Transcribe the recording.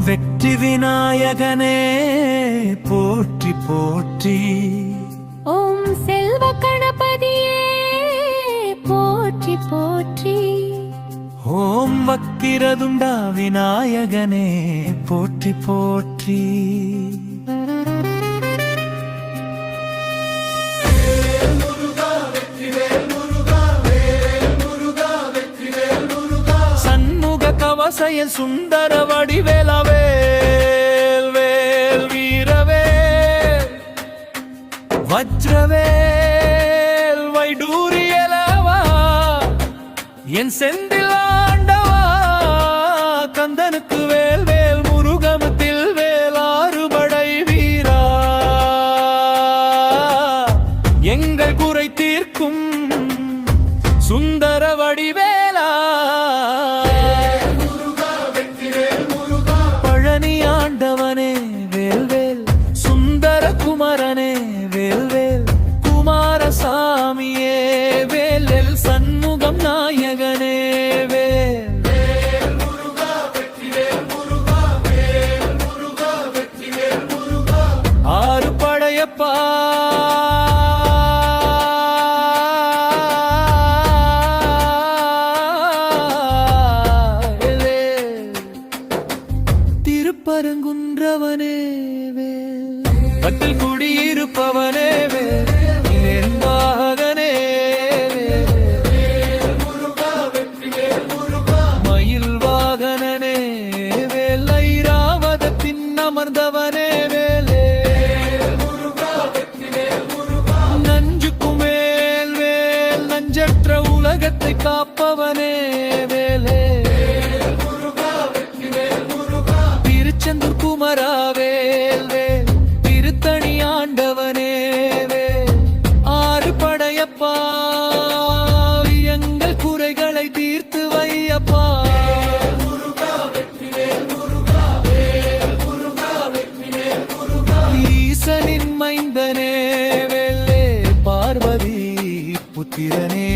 வெற்றி விநாயகனே போற்றி போற்றி. ஓம் செல்வ கணபதியே போற்றி போற்றி. ஓம் வக்கிரதுண்டா விநாயகனே போற்றி போற்றி. கவசய சுந்தர வடிவேலவேல் வேல் வீரவேல் வஜ்ரவேல் வைடூரியலவா என் செந்தில் ஆண்டவா கந்தனுக்கு வேல் வேல் முருகமத்தில் வேல் ஆறுபடை வீரா எங்கள் குறை தீர்க்கும் சுந்தர வடிவேலா ஆண்டவனே வேல்வேல் சுந்தர குமரனே வேல்வேல் குமாரசாமியே வேல் சண்முகம் நாயகனே வேல். ஆறு படையப்பா பரங்குன்றவனே கட்டில் குடியிருப்பவனே வேல்வாகனே மயில் வாகனனே வேல் ஐராவதத்தின் அமர்ந்தவனே வேலே நஞ்சுக்கும் வேல் வேல் நஞ்சற்ற உலகத்தை காப்பவனே வேலே திருச்செந்தூர் குமரா வேல் வேல் திருத்தணி ஆண்டவனே வேல். ஆறு படையப்பா எங்கள் குறைகளை தீர்த்து வையப்பா. ஈசனின் மைந்தனே வேலே பார்வதி புத்திரனே